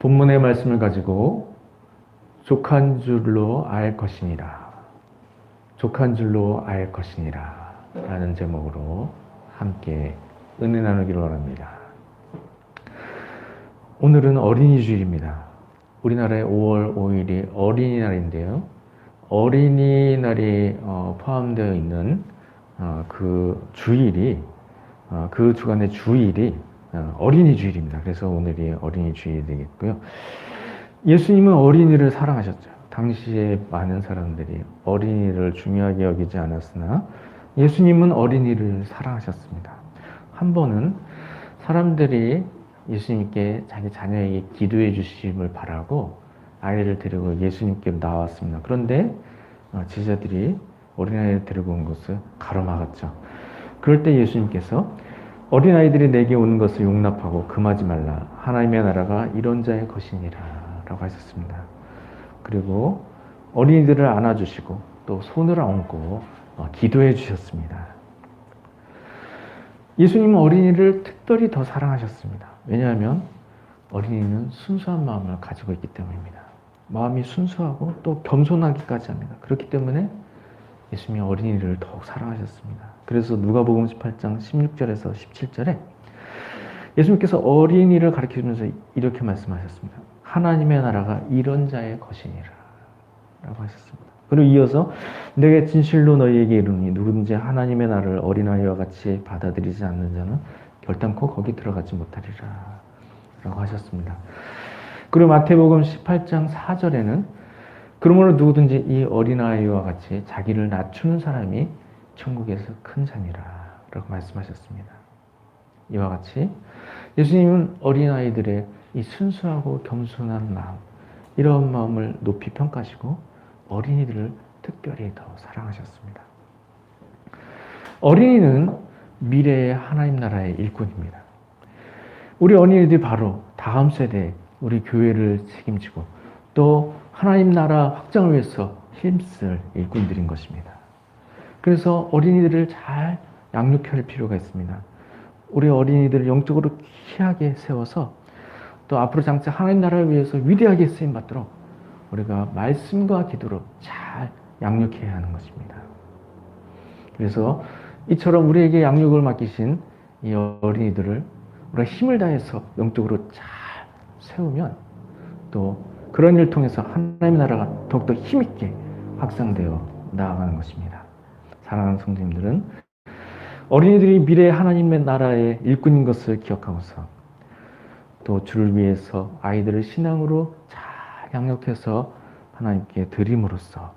본문의 말씀을 가지고 족한 줄로 알 것이니라. 족한 줄로 알 것이니라. 라는 제목으로 함께 은혜 나누기를 원합니다. 오늘은 어린이 주일입니다. 우리나라의 5월 5일이 어린이날인데요. 어린이날이 포함되어 있는 그 주일이 그 주간의 주일이 어린이 주일입니다. 그래서 오늘이 어린이 주일이 되겠고요. 예수님은 어린이를 사랑하셨죠. 당시에 많은 사람들이 어린이를 중요하게 여기지 않았으나 예수님은 어린이를 사랑하셨습니다. 한 번은 사람들이 예수님께 자기 자녀에게 기도해 주심을 바라고 아이를 데리고 예수님께 나왔습니다. 그런데 제자들이 어린아이를 데리고 온 것을 가로막았죠. 그럴 때 예수님께서 어린아이들이 내게 오는 것을 용납하고 금하지 말라. 하나님의 나라가 이런 자의 것이니라 라고 하셨습니다. 그리고 어린이들을 안아주시고 또 손을 얹고 기도해 주셨습니다. 예수님은 어린이를 특별히 더 사랑하셨습니다. 왜냐하면 어린이는 순수한 마음을 가지고 있기 때문입니다. 마음이 순수하고 또 겸손하기까지 합니다. 그렇기 때문에 예수님이 어린이를 더욱 사랑하셨습니다. 그래서 누가복음 18장 16절에서 17절에 예수님께서 어린이를 가르치면서 이렇게 말씀하셨습니다. 하나님의 나라가 이런 자의 것이니라 라고 하셨습니다. 그리고 이어서 내가 진실로 너희에게 이르노니 누구든지 하나님의 나라를 어린아이와 같이 받아들이지 않는 자는 결단코 거기 들어가지 못하리라 라고 하셨습니다. 그리고 마태복음 18장 4절에는 그러므로 누구든지 이 어린아이와 같이 자기를 낮추는 사람이 천국에서 큰 자니라 라고 말씀하셨습니다. 이와 같이 예수님은 어린아이들의 이 순수하고 겸손한 마음, 이런 마음을 높이 평가하시고 어린이들을 특별히 더 사랑하셨습니다. 어린이는 미래의 하나님 나라의 일꾼입니다. 우리 어린이들이 바로 다음 세대 우리 교회를 책임지고 또 하나님 나라 확장을 위해서 힘쓸 일꾼들인 것입니다. 그래서 어린이들을 잘 양육할 필요가 있습니다. 우리 어린이들을 영적으로 귀하게 세워서 또 앞으로 장차 하나님 나라를 위해서 위대하게 쓰임받도록 우리가 말씀과 기도로 잘 양육해야 하는 것입니다. 그래서 이처럼 우리에게 양육을 맡기신 이 어린이들을 우리가 힘을 다해서 영적으로 잘 세우면 또 그런 일을 통해서 하나님의 나라가 더욱더 힘있게 확장되어 나아가는 것입니다. 사랑하는 성도님들은 어린이들이 미래의 하나님의 나라의 일꾼인 것을 기억하고서 또 주를 위해서 아이들을 신앙으로 잘 양육해서 하나님께 드림으로써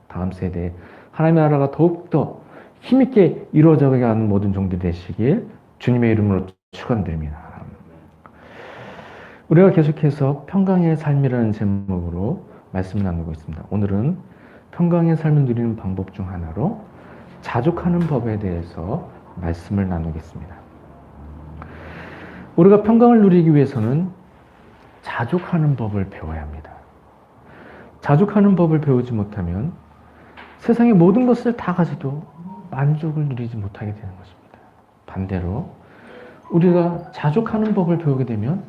다음 세대에 하나님의 나라가 더욱더 힘있게 이루어져가게 하는 모든 종들이 되시길 주님의 이름으로 축원드립니다. 우리가 계속해서 평강의 삶이라는 제목으로 말씀을 나누고 있습니다. 오늘은 평강의 삶을 누리는 방법 중 하나로 자족하는 법에 대해서 말씀을 나누겠습니다. 우리가 평강을 누리기 위해서는 자족하는 법을 배워야 합니다. 자족하는 법을 배우지 못하면 세상의 모든 것을 다 가져도 만족을 누리지 못하게 되는 것입니다. 반대로 우리가 자족하는 법을 배우게 되면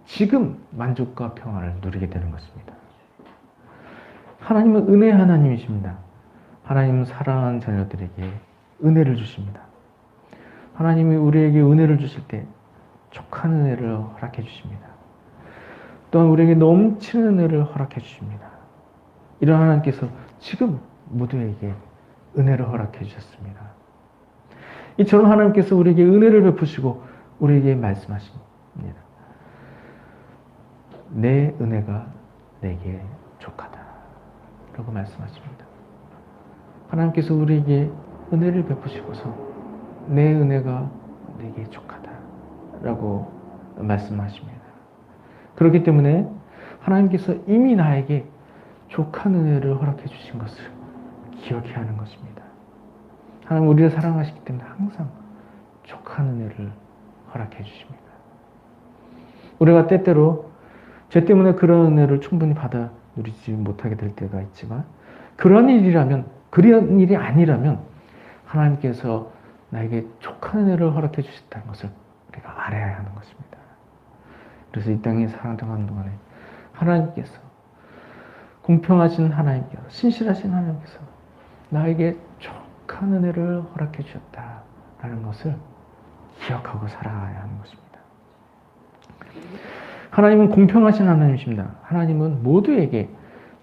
지금 만족과 평안을 누리게 되는 것입니다. 하나님은 은혜의 하나님이십니다. 하나님은 사랑하는 자녀들에게 은혜를 주십니다. 하나님이 우리에게 은혜를 주실 때 족한 은혜를 허락해 주십니다. 또한 우리에게 넘치는 은혜를 허락해 주십니다. 이런 하나님께서 지금 모두에게 은혜를 허락해 주셨습니다. 이처럼 하나님께서 우리에게 은혜를 베푸시고 우리에게 말씀하십니다. 내 은혜가 내게 족하다 라고 말씀하십니다. 하나님께서 우리에게 은혜를 베푸시고서 내 은혜가 내게 족하다 라고 말씀하십니다. 그렇기 때문에 하나님께서 이미 나에게 족한 은혜를 허락해 주신 것을 기억해야 하는 것입니다. 하나님 우리를 사랑하시기 때문에 항상 족한 은혜를 허락해 주십니다. 우리가 때때로 죄 때문에 그런 은혜를 충분히 받아 누리지 못하게 될 때가 있지만 그런 일이 아니라면 하나님께서 나에게 족한 은혜를 허락해 주셨다는 것을 우리가 알아야 하는 것입니다. 그래서 이 땅에 살아가는 동안에 하나님께서, 공평하신 하나님께서, 신실하신 하나님께서 나에게 족한 은혜를 허락해 주셨다라는 것을 기억하고 살아가야 하는 것입니다. 하나님은 공평하신 하나님이십니다. 하나님은 모두에게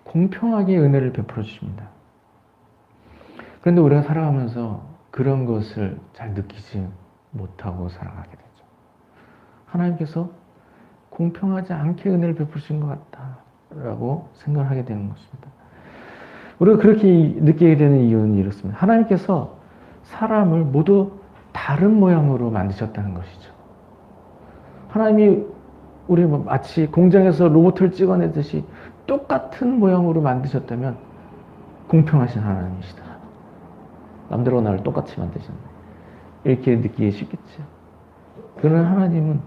공평하게 은혜를 베풀어 주십니다. 그런데 우리가 살아가면서 그런 것을 잘 느끼지 못하고 살아가게 되죠. 하나님께서 공평하지 않게 은혜를 베푸신 것 같다라고 생각을 하게 되는 것입니다. 우리가 그렇게 느끼게 되는 이유는 이렇습니다. 하나님께서 사람을 모두 다른 모양으로 만드셨다는 것이죠. 하나님이 우리 마치 공장에서 로봇을 찍어내듯이 똑같은 모양으로 만드셨다면 공평하신 하나님이시다. 남들과 나를 똑같이 만드셨네. 이렇게 느끼기 쉽겠죠. 그러나 하나님은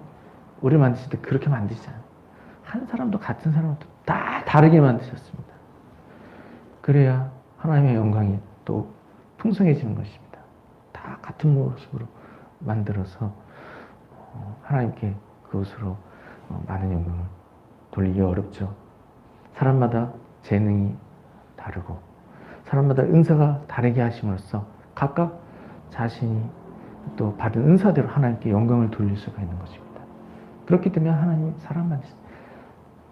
우리를 만드실 때 그렇게 만드시지 않아요. 한 사람도 같은 사람도 다 다르게 만드셨습니다. 그래야 하나님의 영광이 또 풍성해지는 것입니다. 다 같은 모습으로 만들어서 하나님께 그것으로 많은 영광을 돌리기 어렵죠. 사람마다 재능이 다르고 사람마다 은사가 다르게 하심으로써 각각 자신이 또 받은 은사대로 하나님께 영광을 돌릴 수가 있는 것입니다. 그렇기 때문에 하나님이 사람 만드실 때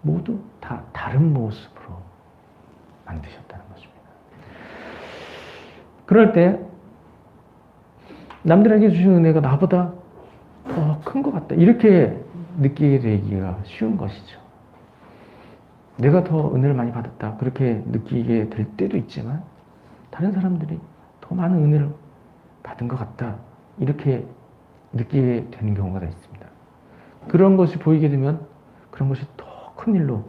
모두 다 다른 모습으로 만드셨다는 것입니다. 그럴 때 남들에게 주신 은혜가 나보다 더 큰 것 같다. 이렇게 느끼게 되기가 쉬운 것이죠. 내가 더 은혜를 많이 받았다. 그렇게 느끼게 될 때도 있지만 다른 사람들이 더 많은 은혜를 받은 것 같다. 이렇게 느끼게 되는 경우가 있습니다. 그런 것이 보이게 되면 그런 것이 더 큰 일로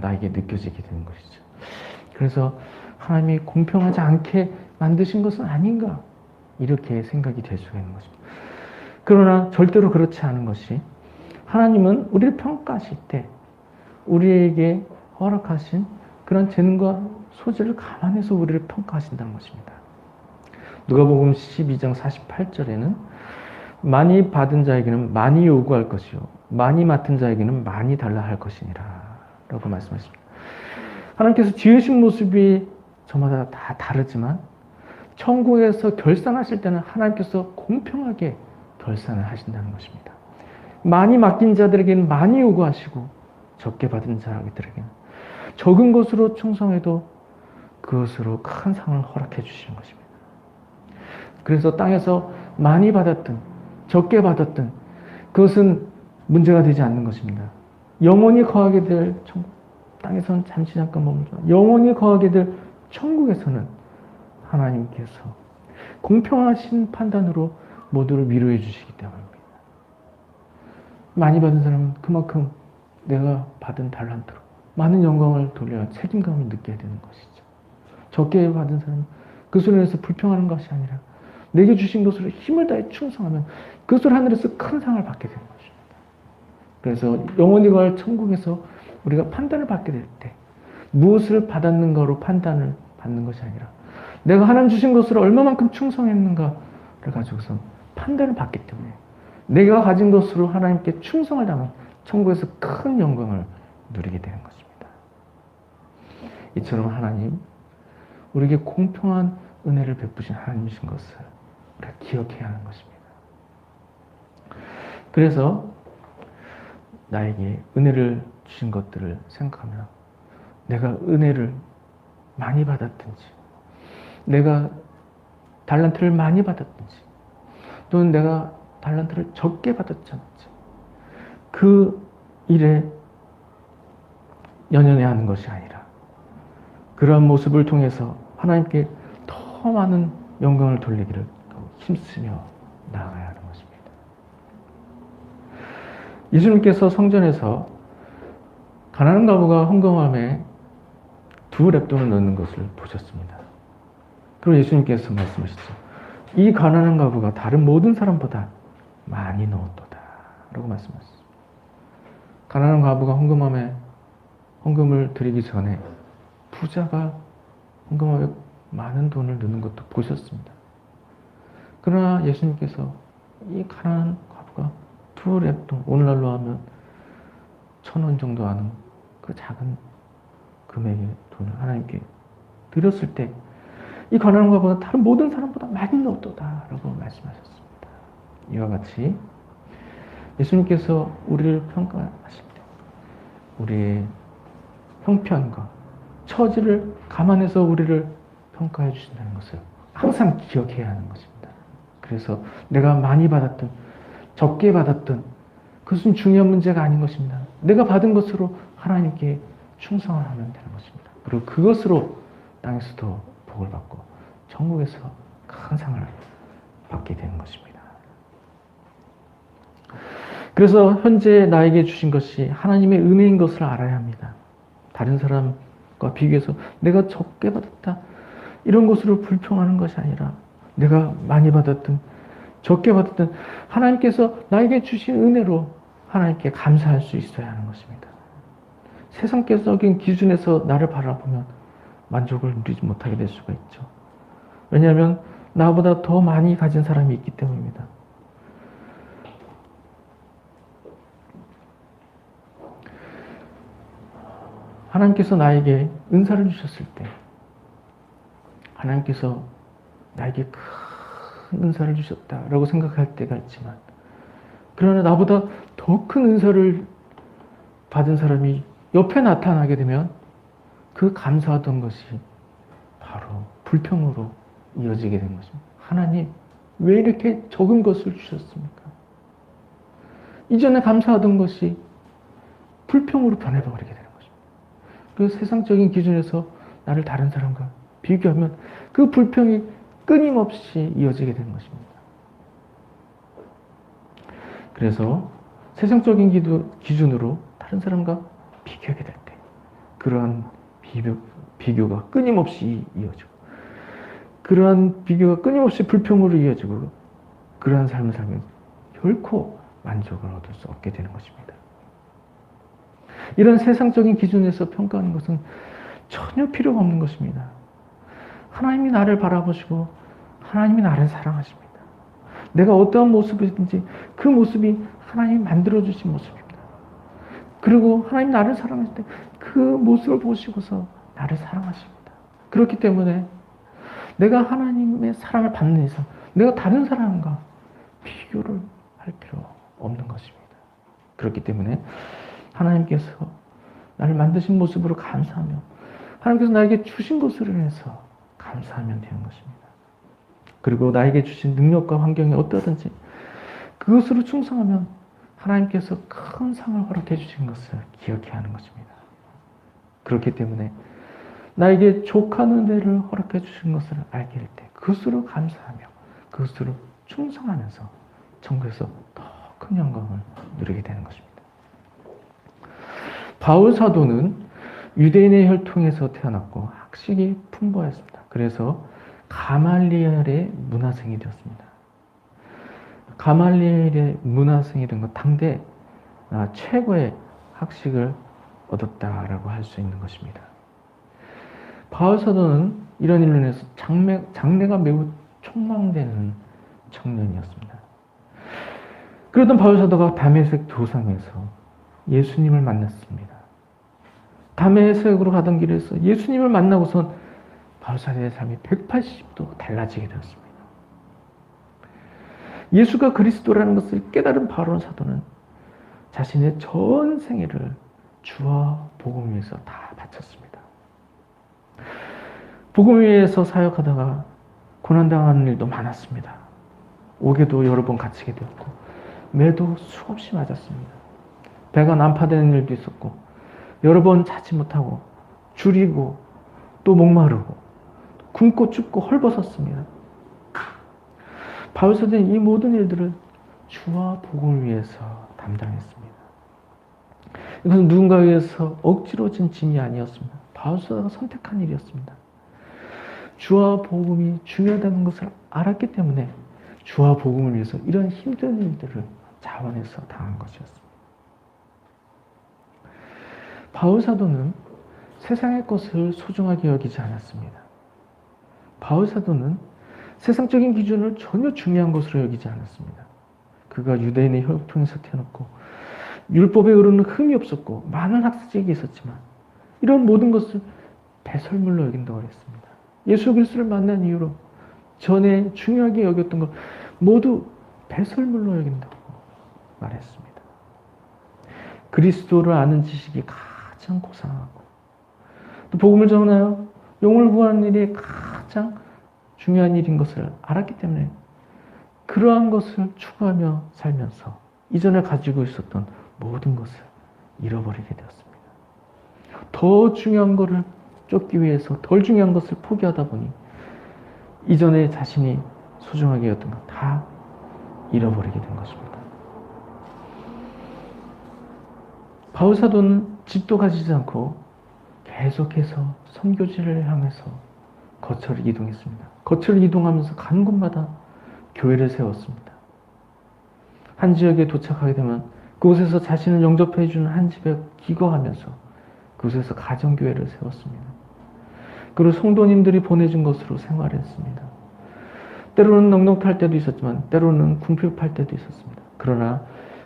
나에게 느껴지게 되는 것이죠. 그래서 하나님이 공평하지 않게 만드신 것은 아닌가 이렇게 생각이 될 수가 있는 것입니다. 그러나 절대로 그렇지 않은 것이 하나님은 우리를 평가하실 때 우리에게 허락하신 그런 재능과 소질을 감안해서 우리를 평가하신다는 것입니다. 누가복음 12장 48절에는 많이 받은 자에게는 많이 요구할 것이요 많이 맡은 자에게는 많이 달라 할 것이니라 라고 말씀하십니다. 하나님께서 지으신 모습이 저마다 다 다르지만 천국에서 결산하실 때는 하나님께서 공평하게 결산을 하신다는 것입니다. 많이 맡긴 자들에게는 많이 요구하시고 적게 받은 자들에게는 적은 것으로 충성해도 그것으로 큰 상을 허락해 주시는 것입니다. 그래서 땅에서 많이 받았든 적게 받았든 그것은 문제가 되지 않는 것입니다. 영원히 거하게 될 천국, 땅에서는 잠시 잠깐 머물러 영원히 거하게 될 천국에서는 하나님께서 공평하신 판단으로 모두를 위로해 주시기 때문입니다. 많이 받은 사람은 그만큼 내가 받은 달란트로 많은 영광을 돌려야 책임감을 느껴야 되는 것이죠. 적게 받은 사람은 그 소리에서 불평하는 것이 아니라 내게 주신 것으로 힘을 다해 충성하면 그것을 하늘에서 큰 상을 받게 되는 것입니다. 그래서 영원히 갈 천국에서 우리가 판단을 받게 될 때 무엇을 받았는가로 판단을 받는 것이 아니라 내가 하나님 주신 것으로 얼마만큼 충성했는가를 가지고서 판단을 받기 때문에 내가 가진 것으로 하나님께 충성을 다하면 천국에서 큰 영광을 누리게 되는 것입니다. 이처럼 하나님 우리에게 공평한 은혜를 베푸신 하나님이신 것을 우리가 기억해야 하는 것입니다. 그래서 나에게 은혜를 주신 것들을 생각하며 내가 은혜를 많이 받았든지 내가 달란트를 많이 받았든지 또는 내가 달란트를 적게 받았든지 그 일에 연연해야 하는 것이 아니라 그러한 모습을 통해서 하나님께 더 많은 영광을 돌리기를 힘쓰며 나아가야 하는 것입니다. 예수님께서 성전에서 가난한 과부가 헌금함에 2렙돈을 넣는 것을 보셨습니다. 그리고 예수님께서 말씀하셨죠. 이 가난한 과부가 다른 모든 사람보다 많이 넣었도다 라고 말씀하셨습니다. 가난한 과부가 헌금함에 헌금을 드리기 전에 부자가 헌금함에 많은 돈을 넣는 것도 보셨습니다. 그러나 예수님께서 이 가난한 과부가 2렙돈, 오늘날로 하면 1,000원 정도 하는 그 작은 금액의 돈을 하나님께 드렸을 때 이 가난한 자보다 다른 모든 사람보다 많이 넣었도다 라고 말씀하셨습니다. 이와 같이 예수님께서 우리를 평가하실 때 우리의 형편과 처지를 감안해서 우리를 평가해 주신다는 것을 항상 기억해야 하는 것입니다. 그래서 내가 많이 받았든 적게 받았든 그것은 중요한 문제가 아닌 것입니다. 내가 받은 것으로 하나님께 충성을 하면 되는 것입니다. 그리고 그것으로 땅에서도 복을 받고 천국에서 큰 상을 받게 되는 것입니다. 그래서 현재 나에게 주신 것이 하나님의 은혜인 것을 알아야 합니다. 다른 사람과 비교해서 내가 적게 받았다 이런 것으로 불평하는 것이 아니라 내가 많이 받았든 적게 받았든 하나님께서 나에게 주신 은혜로 하나님께 감사할 수 있어야 하는 것입니다. 세상적인 기준에서 나를 바라보면 만족을 누리지 못하게 될 수가 있죠. 왜냐하면 나보다 더 많이 가진 사람이 있기 때문입니다. 하나님께서 나에게 은사를 주셨을 때 하나님께서 나에게 큰 은사를 주셨다라고 생각할 때가 있지만 그러나 나보다 더 큰 은사를 받은 사람이 옆에 나타나게 되면 그 감사하던 것이 바로 불평으로 이어지게 된 것입니다. 하나님, 왜 이렇게 적은 것을 주셨습니까? 이전에 감사하던 것이 불평으로 변해버리게 되는 것입니다. 그 세상적인 기준에서 나를 다른 사람과 비교하면 그 불평이 끊임없이 이어지게 되는 것입니다. 그래서 세상적인 기준으로 다른 사람과 비교하게 될 때 그러한 비교가 끊임없이 이어지고 그러한 비교가 끊임없이 불평으로 이어지고 그러한 삶을 살면 결코 만족을 얻을 수 없게 되는 것입니다. 이런 세상적인 기준에서 평가하는 것은 전혀 필요가 없는 것입니다. 하나님이 나를 바라보시고 하나님이 나를 사랑하십니다. 내가 어떠한 모습이든지 그 모습이 하나님이 만들어주신 모습입니다. 그리고 하나님 나를 사랑하실 때 그 모습을 보시고서 나를 사랑하십니다. 그렇기 때문에 내가 하나님의 사랑을 받는 이상 내가 다른 사람과 비교를 할 필요 없는 것입니다. 그렇기 때문에 하나님께서 나를 만드신 모습으로 감사하며 하나님께서 나에게 주신 것을 인해서 감사하면 되는 것입니다. 그리고 나에게 주신 능력과 환경이 어떠든지 그것으로 충성하면 하나님께서 큰 상을 허락해 주신 것을 기억해야 하는 것입니다. 그렇기 때문에 나에게 족한 은혜를 허락해 주신 것을 알게 될 때 그것으로 감사하며 그것으로 충성하면서 천국에서 더 큰 영광을 누리게 되는 것입니다. 바울 사도는 유대인의 혈통에서 태어났고 학식이 풍부하였습니다. 그래서 가말리엘의 문화생이 되었습니다. 가말리엘의 문화생이 된 것 당대 최고의 학식을 얻었다라고 할 수 있는 것입니다. 바울 사도는 이런 일로 인해서 장래가 매우 촉망되는 청년이었습니다. 그러던 바울 사도가 다메섹 도상에서 예수님을 만났습니다. 다메섹으로 가던 길에서 예수님을 만나고선 바울 사도의 삶이 180도 달라지게 되었습니다. 예수가 그리스도라는 것을 깨달은 바울 사도는 자신의 전 생애를 주와 복음 위해서 다 바쳤습니다. 복음 위해서 사역하다가 고난당하는 일도 많았습니다. 옥에도 여러 번 갇히게 되었고 매도 수없이 맞았습니다. 배가 난파되는 일도 있었고 여러 번 자지 못하고 줄이고 또 목마르고 굶고 춥고 헐벗었습니다. 바울 사도는 이 모든 일들을 주와 복음을 위해서 담당했습니다. 이것은 누군가에 의해서 억지로 진 짐이 아니었습니다. 바울 사도가 선택한 일이었습니다. 주와 복음이 중요하다는 것을 알았기 때문에 주와 복음을 위해서 이런 힘든 일들을 자원해서 당한 것이었습니다. 바울 사도는 세상의 것을 소중하게 여기지 않았습니다. 바울 사도는 세상적인 기준을 전혀 중요한 것으로 여기지 않았습니다. 그가 유대인의 혈통에서 태어났고 율법에 의로는 흠이 없었고 많은 학식이 있었지만 이런 모든 것을 배설물로 여긴다고 했습니다. 예수 그리스도를 만난 이후로 전에 중요하게 여겼던 걸 모두 배설물로 여긴다고 말했습니다. 그리스도를 아는 지식이 가장 고상하고 또 복음을 전하여 영혼을 구하는 일이 가장 중요한 일인 것을 알았기 때문에 그러한 것을 추구하며 살면서 이전에 가지고 있었던 모든 것을 잃어버리게 되었습니다. 더 중요한 것을 쫓기 위해서 덜 중요한 것을 포기하다 보니 이전에 자신이 소중하게 여겼던 것 다 잃어버리게 된 것입니다. 바울 사도는 집도 가지지 않고 계속해서 선교지를 향해서 거처를 이동했습니다. 거처를 이동하면서 가는 곳마다 교회를 세웠습니다. 한 지역에 도착하게 되면 그곳에서 자신을 영접해 주는 한 집에 기거하면서 그곳에서 가정교회를 세웠습니다. 그리고 성도님들이 보내준 것으로 생활했습니다. 때로는 넉넉할 때도 있었지만 때로는 궁핍할 때도 있었습니다. 그러나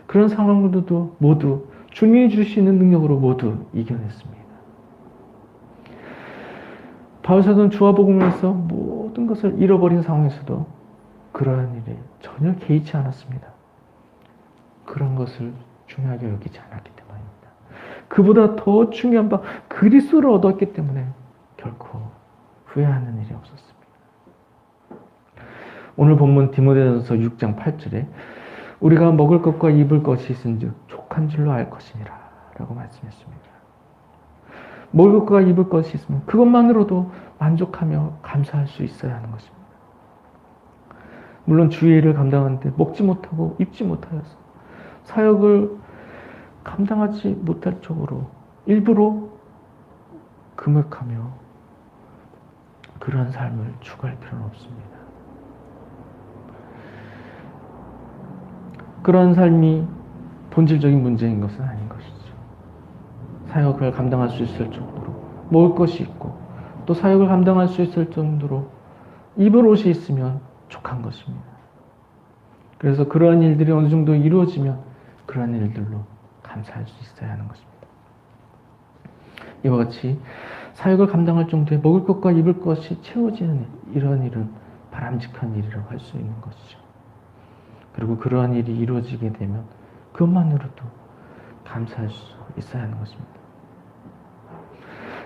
그런 상황들도 모두 주님이 주시는 능력으로 모두 이겨냈습니다. 바울 사도는 주와 복음을 위해서 모든 것을 잃어버린 상황에서도 그러한 일에 전혀 개의치 않았습니다. 그런 것을 중요하게 여기지 않았기 때문입니다. 그보다 더 중요한 바 그리스도를 얻었기 때문에 결코 후회하는 일이 없었습니다. 오늘 본문 디모데전서 6장 8절에 우리가 먹을 것과 입을 것이 있은즉 족한 줄로 알 것이니라 라고 말씀했습니다. 먹을 것과 입을 것이 있으면 그것만으로도 만족하며 감사할 수 있어야 하는 것입니다. 물론 주의 일을 감당하는데 먹지 못하고 입지 못하여서 사역을 감당하지 못할 쪽으로 일부러 금욕하며 그러한 삶을 추구할 필요는 없습니다. 그러한 삶이 본질적인 문제인 것은 아닌 것이죠. 사역을 감당할 수 있을 정도로 먹을 것이 있고 또 사역을 감당할 수 있을 정도로 입을 옷이 있으면 족한 것입니다. 그래서 그러한 일들이 어느 정도 이루어지면 그러한 일들로 감사할 수 있어야 하는 것입니다. 이와 같이 사역을 감당할 정도의 먹을 것과 입을 것이 채워지는 이러한 일은 바람직한 일이라고 할 수 있는 것이죠. 그리고 그러한 일이 이루어지게 되면 그것만으로도 감사할 수 있어야 하는 것입니다.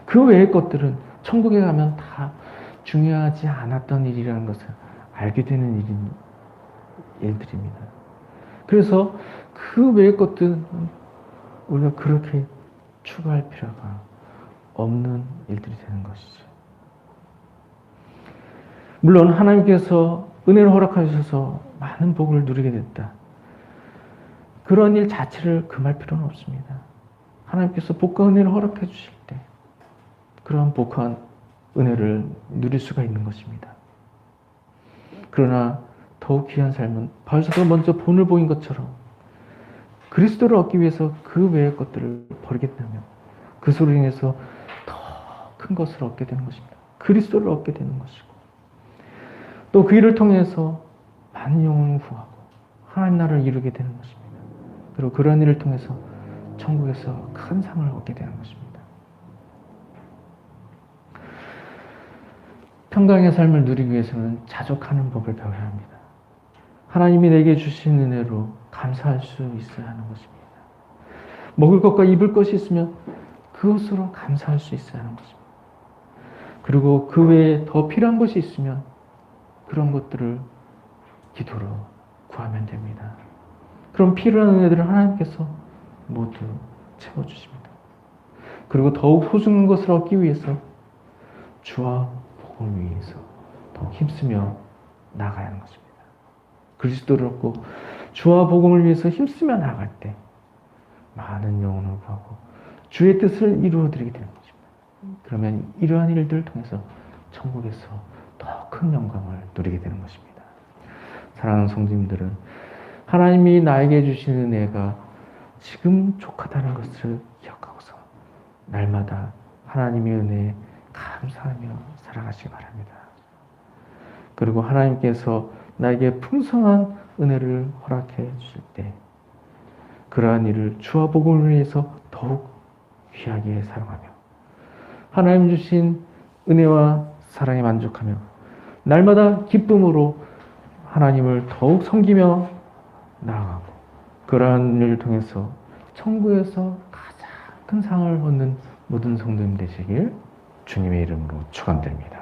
그 외의 것들은 천국에 가면 다 중요하지 않았던 일이라는 것을 알게 되는 일들입니다. 그래서 그 외의 것들은 우리가 그렇게 추구할 필요가 없는 일들이 되는 것이죠. 물론 하나님께서 은혜를 허락하셔서 많은 복을 누리게 됐다. 그런 일 자체를 금할 필요는 없습니다. 하나님께서 복과 은혜를 허락해 주실 때 그러한 복과 은혜를 누릴 수가 있는 것입니다. 그러나 더욱 귀한 삶은 바울 사도가 먼저 본을 보인 것처럼 그리스도를 얻기 위해서 그 외의 것들을 버리게 되면 그것으로 인해서 더 큰 것을 얻게 되는 것입니다. 그리스도를 얻게 되는 것이고 또 그 일을 통해서 많은 영혼을 구하고 하나님 나라를 이루게 되는 것입니다. 그리고 그런 일을 통해서 천국에서 큰 상을 얻게 되는 것입니다. 평강의 삶을 누리기 위해서는 자족하는 법을 배워야 합니다. 하나님이 내게 주신 은혜로 감사할 수 있어야 하는 것입니다. 먹을 것과 입을 것이 있으면 그것으로 감사할 수 있어야 하는 것입니다. 그리고 그 외에 더 필요한 것이 있으면 그런 것들을 기도로 구하면 됩니다. 그럼 필요한 은혜들을 하나님께서 모두 채워주십니다. 그리고 더욱 소중한 것을 얻기 위해서 주와 복음을 위해서 더 힘쓰며 나아가야 하는 것입니다. 그리스도를 얻고 주와 복음을 위해서 힘쓰며 나아갈 때 많은 영혼을 구하고 주의 뜻을 이루어드리게 되는 것입니다. 그러면 이러한 일들을 통해서 천국에서 더 큰 영광을 누리게 되는 것입니다. 사랑하는 성도님들은 하나님이 나에게 주신 은혜가 지금 족하다는 것을 기억하고서 날마다 하나님의 은혜에 감사하며 살아가시기 바랍니다. 그리고 하나님께서 나에게 풍성한 은혜를 허락해 주실 때 그러한 일을 주와 복음을 위해서 더욱 귀하게 사용하며 하나님 주신 은혜와 사랑에 만족하며 날마다 기쁨으로 하나님을 더욱 섬기며 나아가고 그러한 일을 통해서 천국에서 가장 큰 상을 얻는 모든 성도님 되시길 주님의 이름으로 축원드립니다.